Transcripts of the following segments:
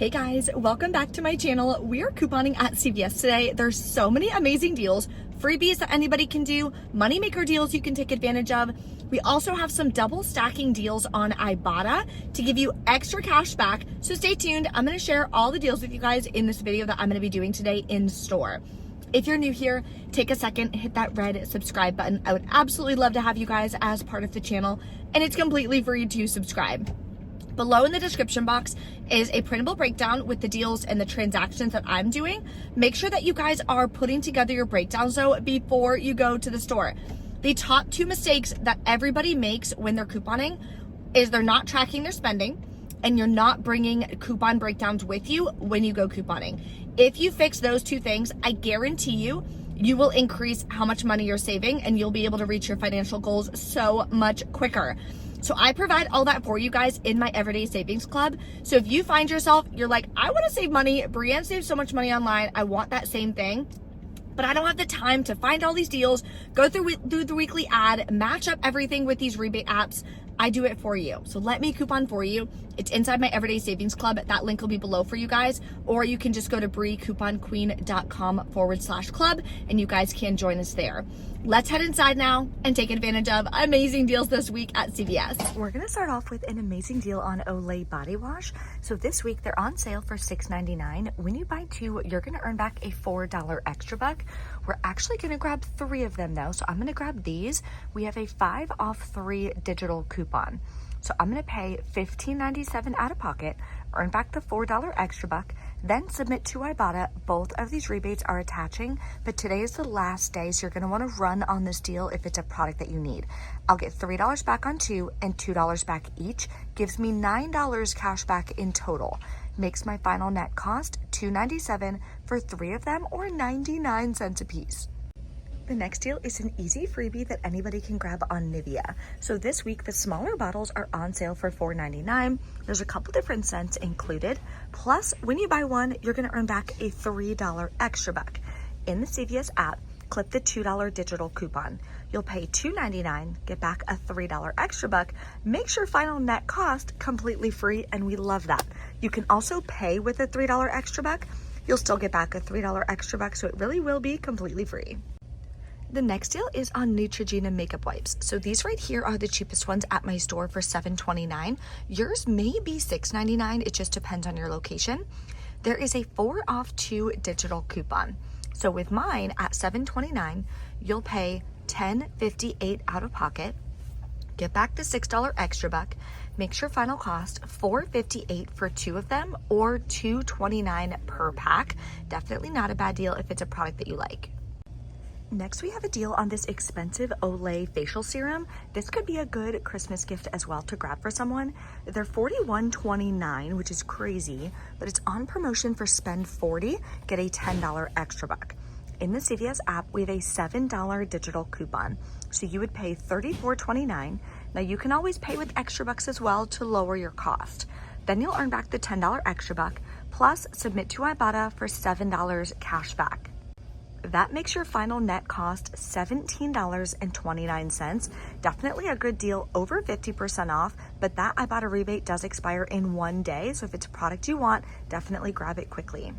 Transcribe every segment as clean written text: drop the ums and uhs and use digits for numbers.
Hey guys, welcome back to my channel. We are couponing at CVS today. There's so many amazing deals, freebies that anybody can do, moneymaker deals you can take advantage of. We also have some double stacking deals on Ibotta to give you extra cash back. So stay tuned. I'm gonna share all the deals with you guys in this video that I'm gonna be doing today in store. If you're new here, take a second, hit that red subscribe button. I would absolutely love to have you guys as part of the channel, and it's completely free to subscribe. Below in the description box is a printable breakdown with the deals and the transactions that I'm doing. Make sure that you guys are putting together your breakdowns though before you go to the store. The top two mistakes that everybody makes when they're couponing is they're not tracking their spending and you're not bringing coupon breakdowns with you when you go couponing. If you fix those two things, I guarantee you will increase how much money you're saving and you'll be able to reach your financial goals so much quicker. So I provide all that for you guys in my Everyday Savings Club. So if you find yourself, you're like, I want to save money. Brienne saves so much money online. I want that same thing, but I don't have the time to find all these deals, go through the weekly ad, match up everything with these rebate apps. I do it for you. So let me coupon for you. It's inside my Everyday Savings Club. That link will be below for you guys, or you can just go to breecouponqueen.com/club and you guys can join us there. Let's head inside now and take advantage of amazing deals this week at CVS. We're gonna start off with an amazing deal on Olay body wash. So this week they're on sale for $6.99. When you buy two, you're gonna earn back a $4 extra buck. We're actually gonna grab 3 of them though. So I'm gonna grab these. We have a 5 off 3 digital coupon. So I'm gonna pay $15.97 out of pocket, earn back the $4 extra buck, then submit to Ibotta. Both of these rebates are attaching, but today is the last day, so you're gonna wanna run on this deal if it's a product that you need. I'll get $3 back on 2 and $2 back each, gives me $9 cash back in total. Makes my final net cost $2.97 for 3 of them, or 99 cents a piece. The next deal is an easy freebie that anybody can grab on Nivea. So this week, the smaller bottles are on sale for $4.99. There's a couple different scents included. Plus, when you buy one, you're gonna earn back a $3 extra buck. In the CVS app, click the $2 digital coupon. You'll pay $2.99, get back a $3 extra buck, makes your final net cost completely free, and we love that. You can also pay with a $3 extra buck. You'll still get back a $3 extra buck, so it really will be completely free. The next deal is on Neutrogena makeup wipes. So these right here are the cheapest ones at my store for $7.29. Yours may be $6.99. It just depends on your location. There is a 4 off 2 digital coupon. So with mine at $7.29, you'll pay $10.58 out of pocket, get back the $6 extra buck, makes your final cost $4.58 for 2 of them, or $2.29 per pack. Definitely not a bad deal if it's a product that you like. Next, we have a deal on this expensive Olay facial serum. This could be a good Christmas gift as well to grab for someone. They're $41.29, which is crazy, but it's on promotion for spend $40, get a $10 extra buck. In the CVS app, we have a $7 digital coupon. So you would pay $34.29. Now you can always pay with extra bucks as well to lower your cost. Then you'll earn back the $10 extra buck, plus submit to Ibotta for $7 cash back. That makes your final net cost $17.29. Definitely a good deal, over 50% off, but that Ibotta rebate does expire in 1 day. So if it's a product you want, definitely grab it quickly.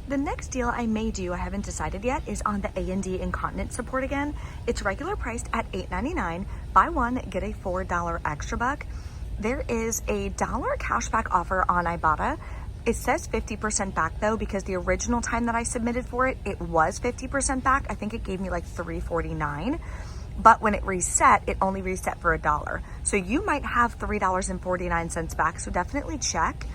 The next deal I may do, I haven't decided yet, is on the A&D incontinence support again. It's regular priced at $8.99. Buy one, get a $4 extra buck. There is a $1 cashback offer on Ibotta. It says 50% back though, because the original time that I submitted for it, it was 50% back. I think it gave me like $3.49, but when it reset, it only reset for $1. So you might have $3.49 back, so definitely check.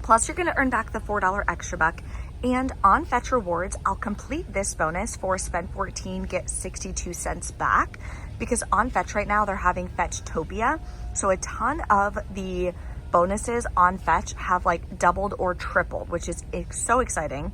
Plus you're gonna earn back the $4 extra buck. And on Fetch Rewards, I'll complete this bonus for spend 14, get 62 cents back, because on Fetch right now, they're having Fetchtopia. So a ton of the bonuses on Fetch have like doubled or tripled, which is so exciting.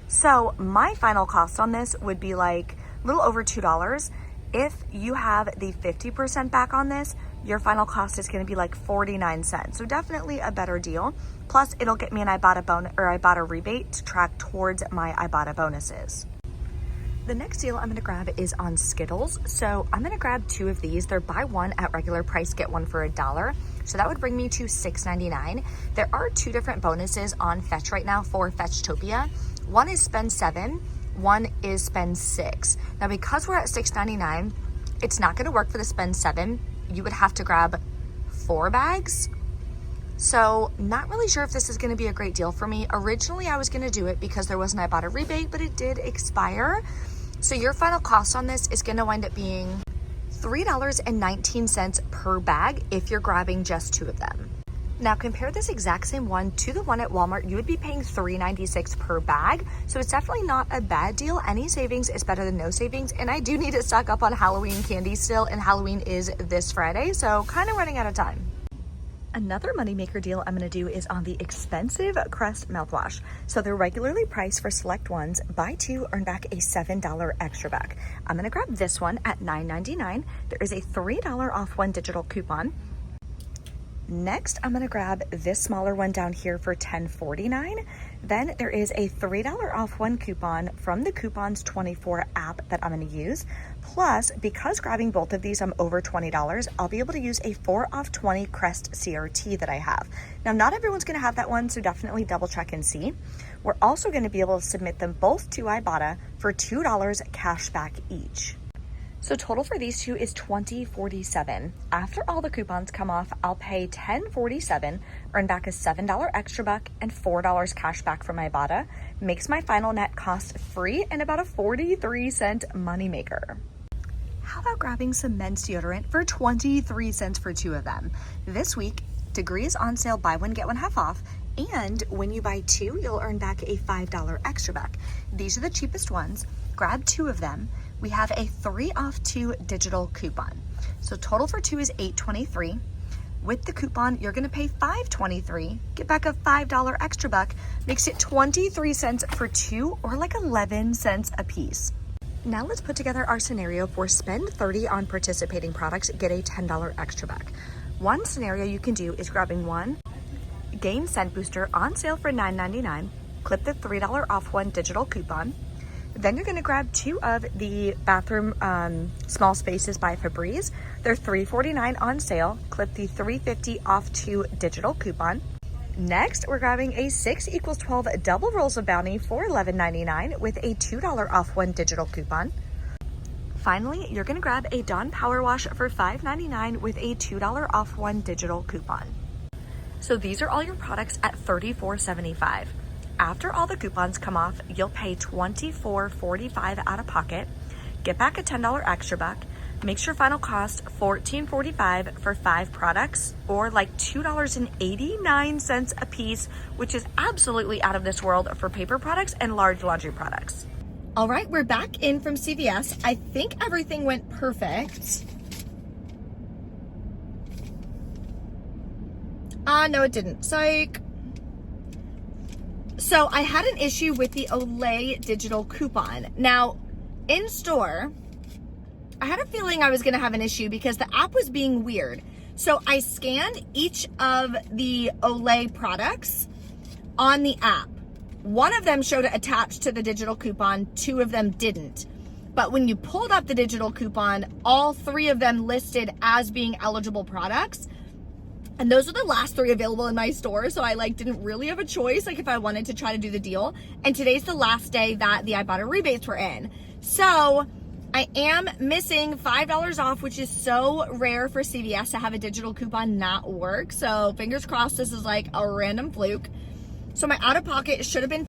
So my final cost on this would be like a little over $2. If you have the 50% back on this, your final cost is going to be like 49 cents. So definitely a better deal. Plus it'll get me an Ibotta rebate to track towards my Ibotta bonuses. The next deal I'm gonna grab is on Skittles. So I'm gonna grab 2 of these. They're buy one at regular price, get one for $1. So that would bring me to $6.99. There are 2 different bonuses on Fetch right now for Fetchtopia. One is spend 7, one is spend 6. Now because we're at $6.99, it's not gonna work for the spend 7. You would have to grab 4 bags. So not really sure if this is gonna be a great deal for me. Originally I was gonna do it because there was an Ibotta rebate, but it did expire. So your final cost on this is gonna wind up being $3.19 per bag if you're grabbing just 2 of them. Now compare this exact same one to the one at Walmart. You would be paying $3.96 per bag. So it's definitely not a bad deal. Any savings is better than no savings. And I do need to stock up on Halloween candy still, and Halloween is this Friday, so kind of running out of time. Another moneymaker deal I'm gonna do is on the expensive Crest mouthwash. So they're regularly priced for select ones. Buy 2, earn back a $7 extra back. I'm gonna grab this one at $9.99. There is a $3 off 1 digital coupon. Next, I'm gonna grab this smaller one down here for $10.49. Then there is a $3 off 1 coupon from the Coupons 24 app that I'm gonna use. Plus, because grabbing both of these, I'm over $20, I'll be able to use a 4 off 20 Crest CRT that I have. Now, not everyone's gonna have that one, so definitely double check and see. We're also gonna be able to submit them both to Ibotta for $2 cash back each. So total for these 2 is $20.47. After all the coupons come off, I'll pay $10.47, earn back a $7 extra buck, and $4 cash back from Ibotta. Makes my final net cost free and about a 43-cent moneymaker. How about grabbing some men's deodorant for 23 cents for 2 of them? This week, Degree is on sale, buy one, get one half off. And when you buy 2, you'll earn back a $5 extra back. These are the cheapest ones. Grab 2 of them. We have a 3 off 2 digital coupon. So total for 2 is $8.23. With the coupon, you're gonna pay $5.23, get back a $5 extra buck, makes it 23 cents for 2, or like 11 cents a piece. Now let's put together our scenario for spend 30 on participating products, get a $10 extra buck. One scenario you can do is grabbing 1 Gain Scent Booster on sale for $9.99, clip the $3 off 1 digital coupon. Then you're gonna grab 2 of the bathroom small spaces by Febreze. They're $3.49 on sale, clip the $3.50 off 2 digital coupon. Next, we're grabbing a 6 = 12 double rolls of Bounty for $11.99 with a $2 off 1 digital coupon. Finally, you're gonna grab a Dawn Power Wash for $5.99 with a $2 off 1 digital coupon. So these are all your products at $34.75. After all the coupons come off, you'll pay $24.45 out of pocket, get back a $10 extra buck, makes your final cost $14.45 for 5 products, or like $2.89 a piece, which is absolutely out of this world for paper products and large laundry products. All right, we're back in from CVS. I think everything went perfect. No, it didn't. Psych. So I had an issue with the Olay digital coupon. Now, in store, I had a feeling I was gonna have an issue because the app was being weird. So I scanned each of the Olay products on the app. One of them showed it attached to the digital coupon, 2 of them didn't. But when you pulled up the digital coupon, all 3 of them listed as being eligible products. And those are the last 3 available in my store. So I didn't really have a choice, if I wanted to try to do the deal. And today's the last day that the Ibotta rebates were in. So I am missing $5 off, which is so rare for CVS to have a digital coupon not work. So fingers crossed this is a random fluke. So my out of pocket should have been